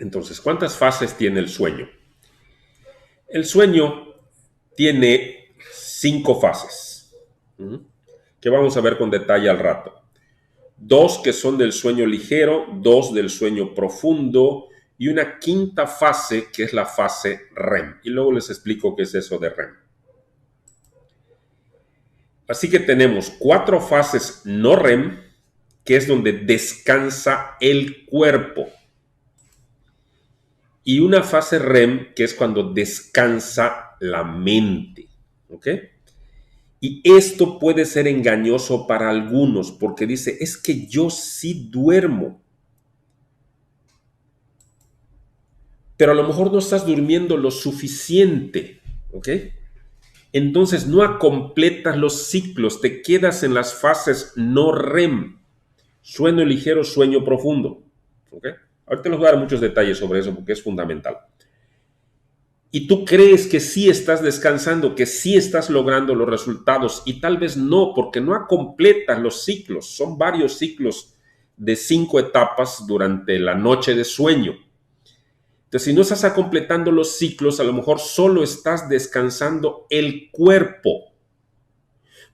Entonces, ¿cuántas fases tiene el sueño? El sueño tiene 5 fases, que vamos a ver con detalle al rato. 2 que son del sueño ligero, 2 del sueño profundo y una quinta fase que es la fase REM. Y luego les explico qué es eso de REM. Así que tenemos 4 fases no REM, que es donde descansa el cuerpo. Y una fase REM, que es cuando descansa la mente. ¿Ok? Y esto puede ser engañoso para algunos porque dice, es que yo sí duermo. Pero a lo mejor no estás durmiendo lo suficiente. ¿Ok? Entonces no completas los ciclos, te quedas en las fases no REM. Sueño ligero, sueño profundo. ¿Ok? Ahorita les voy a dar muchos detalles sobre eso porque es fundamental. Y tú crees que sí estás descansando, que sí estás logrando los resultados y tal vez no, porque no completas los ciclos. Son varios ciclos de 5 etapas durante la noche de sueño. Entonces, si no estás completando los ciclos, a lo mejor solo estás descansando el cuerpo,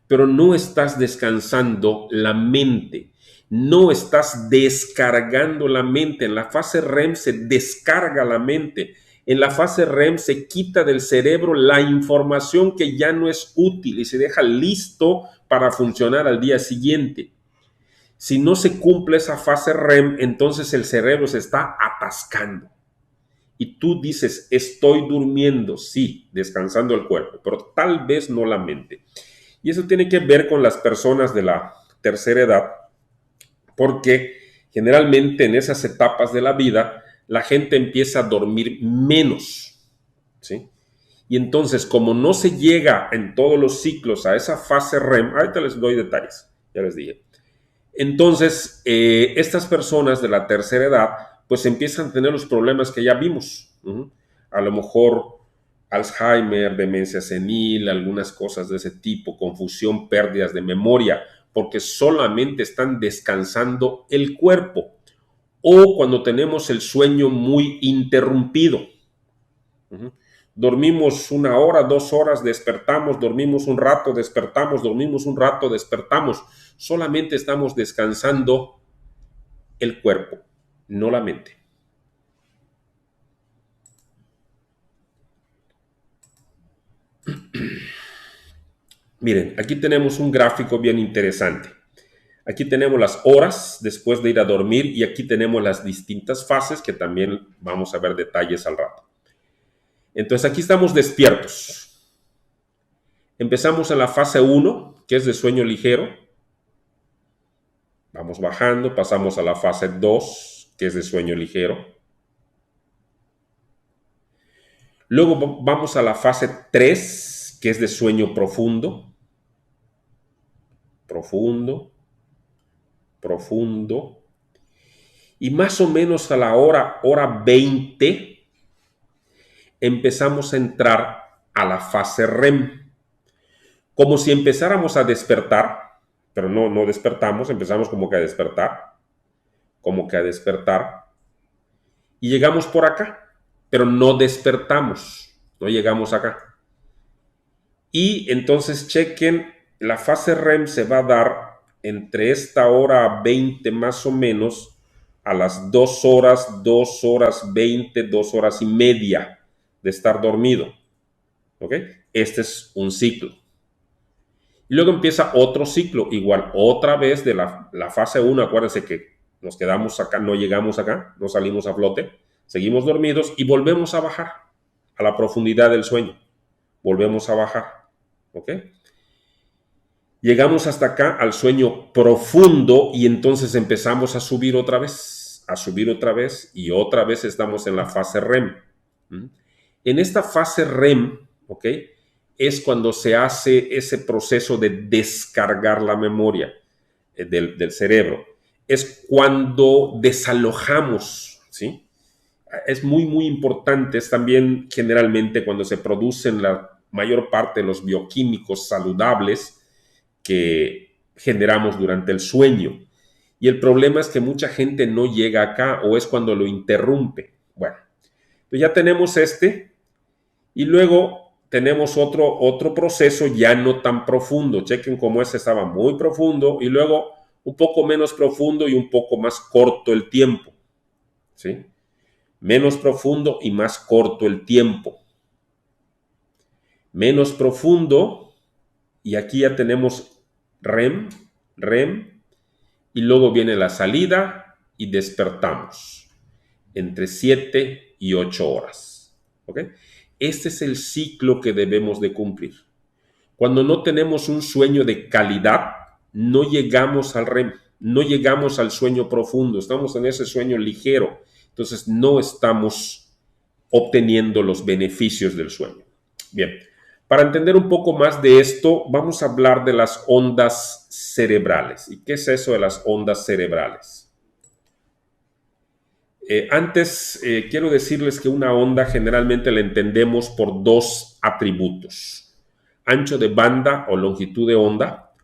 pero no estás descansando la mente. No estás descargando la mente. En la fase REM se descarga la mente. En la fase REM se quita del cerebro la información que ya no es útil y se deja listo para funcionar al día siguiente. Si no se cumple esa fase REM, entonces el cerebro se está atascando. Y tú dices, estoy durmiendo, sí, descansando el cuerpo, pero tal vez no la mente. Y eso tiene que ver con las personas de la tercera edad, porque generalmente en esas etapas de la vida la gente empieza a dormir menos, ¿sí? Y entonces, como no se llega en todos los ciclos a esa fase REM, ahorita les doy detalles, ya les dije. Entonces, estas personas de la tercera edad, pues empiezan a tener los problemas que ya vimos. A lo mejor Alzheimer, demencia senil, algunas cosas de ese tipo, confusión, pérdidas de memoria, porque solamente están descansando el cuerpo. O cuando tenemos el sueño muy interrumpido. Dormimos 1 hora, 2 horas, despertamos, dormimos un rato, despertamos, dormimos un rato, despertamos. Solamente estamos descansando el cuerpo, no la mente. Miren, aquí tenemos un gráfico bien interesante. Aquí tenemos las horas después de ir a dormir y aquí tenemos las distintas fases que también vamos a ver detalles al rato. Entonces aquí estamos despiertos. Empezamos en la fase 1, que es de sueño ligero. Vamos bajando, pasamos a la fase 2, que es de sueño ligero. Luego vamos a la fase 3, que es de sueño profundo. Profundo. Profundo. Y más o menos a la hora 20, empezamos a entrar a la fase REM. Como si empezáramos a despertar, pero no despertamos, empezamos como que a despertar. Y llegamos por acá, pero no despertamos, no llegamos acá. Y entonces chequen, la fase REM se va a dar entre esta hora 20 más o menos a las 2 horas, 2 horas 20, 2 horas y media de estar dormido. ¿Ok? Este es un ciclo. Y luego empieza otro ciclo, igual otra vez de la fase 1, acuérdense que nos quedamos acá, no llegamos acá, no salimos a flote, seguimos dormidos y volvemos a bajar a la profundidad del sueño. Volvemos a bajar, ¿ok? Llegamos hasta acá al sueño profundo y entonces empezamos a subir otra vez y otra vez estamos en la fase REM. En esta fase REM, ¿ok? Es cuando se hace ese proceso de descargar la memoria del cerebro. Es cuando desalojamos, ¿sí? Es muy, muy importante. Es también generalmente cuando se producen la mayor parte de los bioquímicos saludables que generamos durante el sueño. Y el problema es que mucha gente no llega acá o es cuando lo interrumpe. Bueno, pues ya tenemos este y luego tenemos otro proceso ya no tan profundo. Chequen cómo este estaba muy profundo y luego un poco menos profundo y un poco más corto el tiempo, ¿sí? Menos profundo y más corto el tiempo. Menos profundo y aquí ya tenemos REM, REM y luego viene la salida y despertamos entre 7 y 8 horas. ¿Ok? Este es el ciclo que debemos de cumplir. Cuando no tenemos un sueño de calidad, no llegamos al REM, no llegamos al sueño profundo, estamos en ese sueño ligero, entonces no estamos obteniendo los beneficios del sueño. Bien, para entender un poco más de esto, vamos a hablar de las ondas cerebrales. ¿Y qué es eso de las ondas cerebrales? Antes, quiero decirles que una onda generalmente la entendemos por dos atributos: ancho de banda o longitud de onda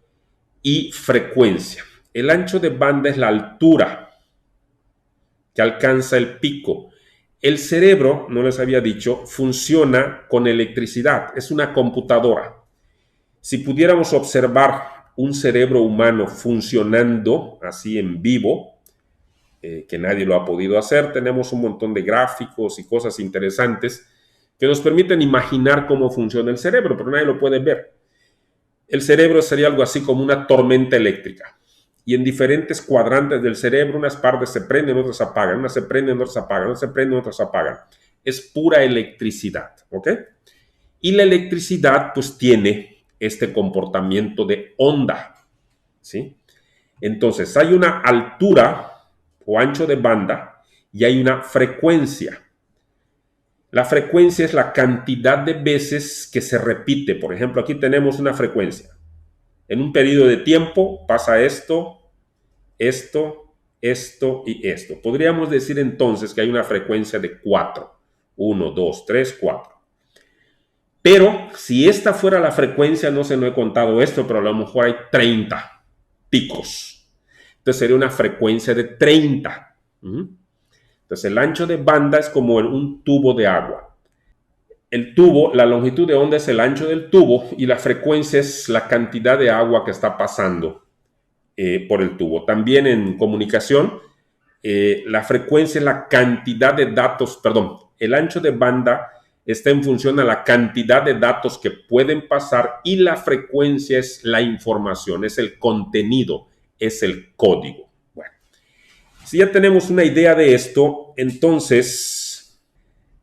y frecuencia. El ancho de banda es la altura que alcanza el pico. El cerebro, no les había dicho, funciona con electricidad, es una computadora. Si pudiéramos observar un cerebro humano funcionando así en vivo, que nadie lo ha podido hacer, tenemos un montón de gráficos y cosas interesantes que nos permiten imaginar cómo funciona el cerebro, pero nadie lo puede ver. El cerebro sería algo así como una tormenta eléctrica. Y en diferentes cuadrantes del cerebro, unas partes se prenden, otras se apagan, unas se prenden, otras se apagan, otras se prenden, otras se apagan. Es pura electricidad, ¿ok? Y la electricidad pues tiene este comportamiento de onda, ¿sí? Entonces hay una altura o ancho de banda y hay una frecuencia. La frecuencia es la cantidad de veces que se repite. Por ejemplo, aquí tenemos una frecuencia. En un periodo de tiempo pasa esto, esto, esto y esto. Podríamos decir entonces que hay una frecuencia de 4. 1, 2, 3, 4. Pero si esta fuera la frecuencia, no sé, no he contado esto, pero a lo mejor hay 30 picos. Entonces sería una frecuencia de 30. Entonces el ancho de banda es como un tubo de agua. El tubo, la longitud de onda es el ancho del tubo y la frecuencia es la cantidad de agua que está pasando por el tubo. También en comunicación, la frecuencia es la cantidad de datos, perdón, el ancho de banda está en función a la cantidad de datos que pueden pasar y la frecuencia es la información, es el contenido, es el código. Bueno, si ya tenemos una idea de esto, entonces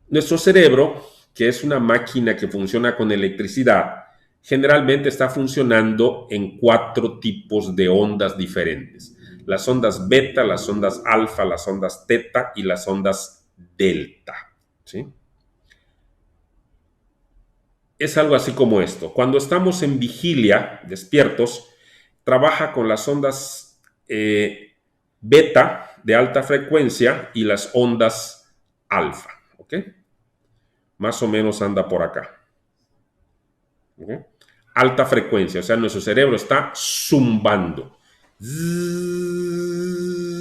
nuestro cerebro, que es una máquina que funciona con electricidad, generalmente está funcionando en 4 tipos de ondas diferentes: las ondas beta, las ondas alfa, las ondas teta y las ondas delta, ¿sí? Es algo así como esto. Cuando estamos en vigilia, despiertos, trabaja con las ondas beta de alta frecuencia y las ondas alfa, ¿ok? Más o menos anda por acá. ¿Okay? Alta frecuencia, o sea, nuestro cerebro está zumbando.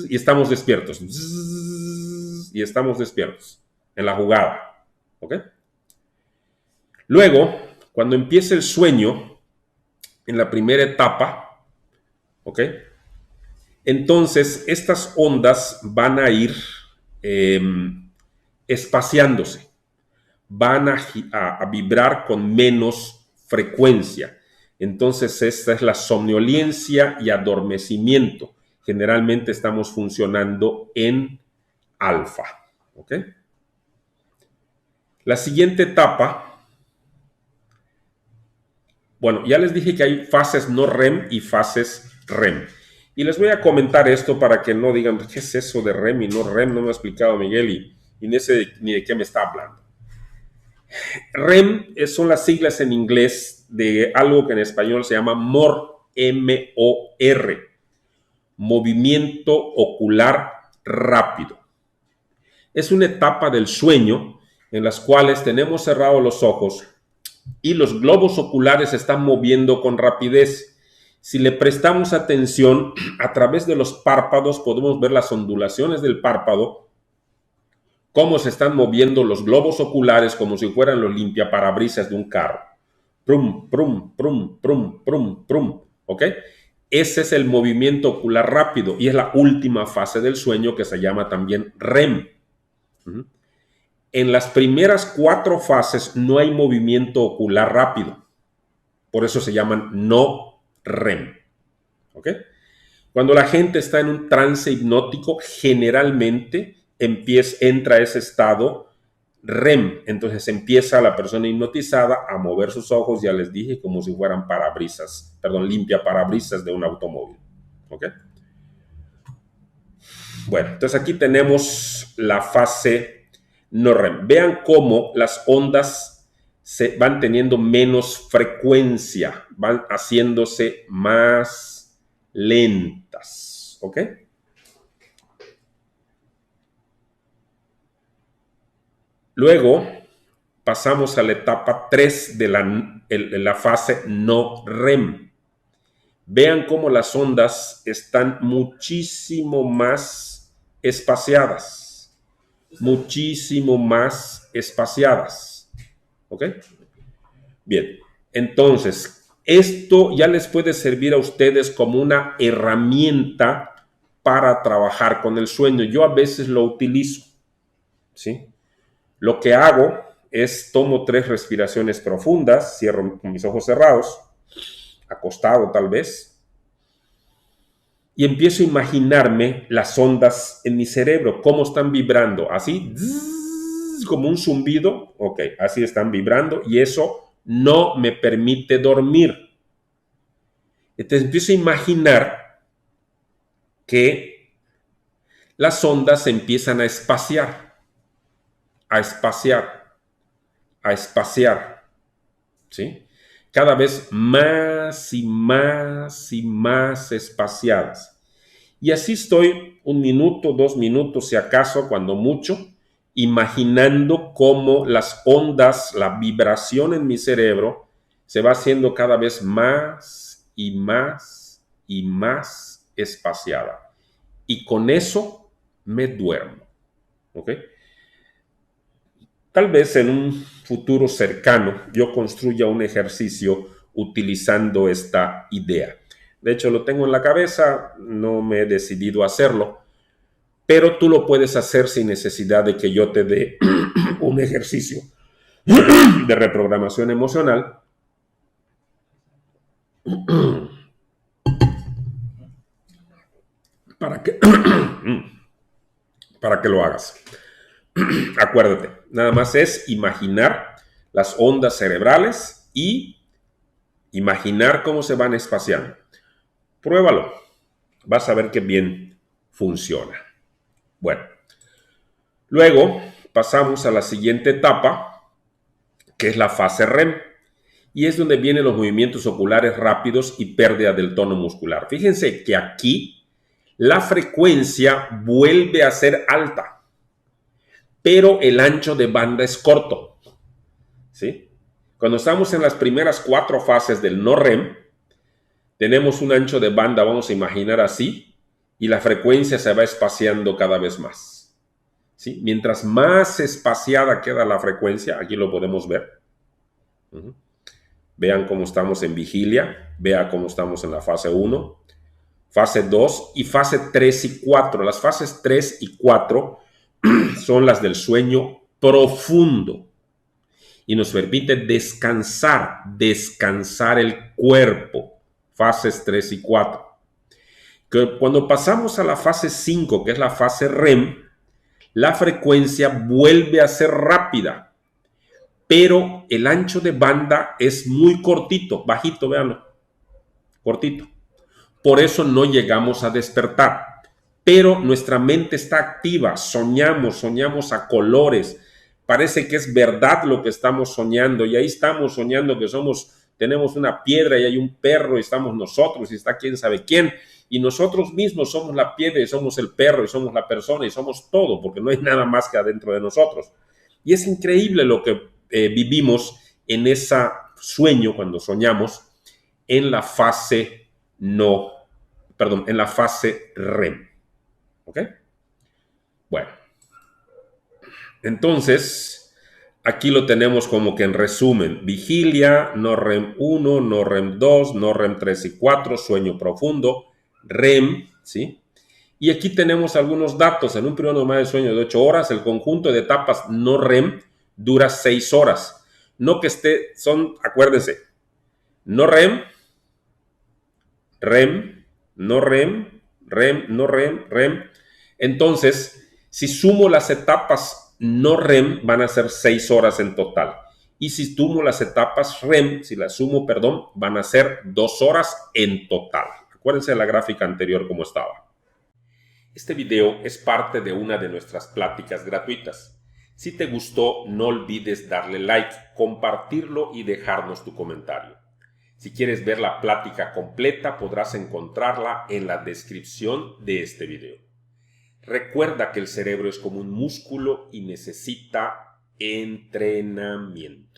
Y estamos despiertos. Y estamos despiertos en la jugada. ¿Ok? Luego, cuando empieza el sueño, en la primera etapa, ¿ok? Entonces, estas ondas van a ir espaciándose, van a vibrar con menos frecuencia. Entonces, esta es la somnolencia y adormecimiento. Generalmente estamos funcionando en alfa, ¿ok? La siguiente etapa, bueno, ya les dije que hay fases no REM y fases REM. Y les voy a comentar esto para que no digan, ¿qué es eso de REM y no REM? No me ha explicado Miguel y ni de qué me está hablando. REM son las siglas en inglés de algo que en español se llama MOR, M-O-R, movimiento ocular rápido. Es una etapa del sueño en las cuales tenemos cerrados los ojos y los globos oculares se están moviendo con rapidez. Si le prestamos atención, a través de los párpados podemos ver las ondulaciones del párpado, cómo se están moviendo los globos oculares como si fueran los limpiaparabrisas de un carro. Prum, prum, prum, prum, prum, prum. ¿Ok? Ese es el movimiento ocular rápido y es la última fase del sueño que se llama también REM. En las primeras 4 fases no hay movimiento ocular rápido. Por eso se llaman no REM. ¿Ok? Cuando la gente está en un trance hipnótico, generalmente entra a ese estado REM. Entonces empieza la persona hipnotizada a mover sus ojos, ya les dije, como si fueran limpiaparabrisas de un automóvil. ¿Ok? Bueno, entonces aquí tenemos la fase no REM. Vean cómo las ondas se van teniendo menos frecuencia, van haciéndose más lentas. ¿Ok? Luego pasamos a la etapa 3 de la fase no REM. Vean cómo las ondas están muchísimo más espaciadas. Muchísimo más espaciadas. ¿Ok? Bien. Entonces, esto ya les puede servir a ustedes como una herramienta para trabajar con el sueño. Yo a veces lo utilizo. ¿Sí? Lo que hago es tomo 3 respiraciones profundas, cierro con mis ojos cerrados, acostado tal vez, y empiezo a imaginarme las ondas en mi cerebro, cómo están vibrando, así, como un zumbido, ok, así están vibrando, y eso no me permite dormir. Entonces empiezo a imaginar que las ondas se empiezan a espaciar, a espaciar, a espaciar, ¿sí? Cada vez más y más y más espaciadas. Y así estoy 1 minuto, 2 minutos, si acaso, cuando mucho, imaginando cómo las ondas, la vibración en mi cerebro se va haciendo cada vez más y más y más espaciada. Y con eso me duermo. ¿Ok? Tal vez en un futuro cercano yo construya un ejercicio utilizando esta idea. De hecho, lo tengo en la cabeza, no me he decidido a hacerlo, pero tú lo puedes hacer sin necesidad de que yo te dé un ejercicio de reprogramación emocional para que, para que lo hagas. Acuérdate, nada más es imaginar las ondas cerebrales y imaginar cómo se van espaciando. Pruébalo, vas a ver que bien funciona. Bueno, luego pasamos a la siguiente etapa, que es la fase REM, y es donde vienen los movimientos oculares rápidos y pérdida del tono muscular. Fíjense que aquí la frecuencia vuelve a ser alta, pero el ancho de banda es corto. ¿Sí? Cuando estamos en las primeras 4 fases del no REM, tenemos un ancho de banda, vamos a imaginar así, y la frecuencia se va espaciando cada vez más. ¿Sí? Mientras más espaciada queda la frecuencia, aquí lo podemos ver. Vean cómo estamos en vigilia, vean cómo estamos en la fase 1, fase 2 y fase 3 y 4. Las fases 3 y 4 son las del sueño profundo y nos permite descansar el cuerpo. Fases 3 y 4. Que cuando pasamos a la fase 5, que es la fase REM, la frecuencia vuelve a ser rápida, pero el ancho de banda es muy cortito, bajito, véanlo, cortito. Por eso no llegamos a despertar, pero nuestra mente está activa, soñamos a colores, parece que es verdad lo que estamos soñando, y ahí estamos soñando que tenemos una piedra y hay un perro y estamos nosotros y está quién sabe quién, y nosotros mismos somos la piedra y somos el perro y somos la persona y somos todo, porque no hay nada más que adentro de nosotros. Y es increíble lo que vivimos en ese sueño cuando soñamos en la fase en la fase REM. ¿Ok? Bueno. Entonces, aquí lo tenemos como que en resumen: vigilia, no REM 1, no REM 2, no REM 3 y 4, sueño profundo, REM, ¿sí? Y aquí tenemos algunos datos. En un periodo normal de sueño de 8 horas, el conjunto de etapas no REM dura 6 horas. No que acuérdense, no REM, REM, no REM, REM, no REM, REM. Entonces, si sumo las etapas no REM, van a ser 6 horas en total. Y si sumo las etapas REM, van a ser 2 horas en total. Acuérdense de la gráfica anterior como estaba. Este video es parte de una de nuestras pláticas gratuitas. Si te gustó, no olvides darle like, compartirlo y dejarnos tu comentario. Si quieres ver la plática completa, podrás encontrarla en la descripción de este video. Recuerda que el cerebro es como un músculo y necesita entrenamiento.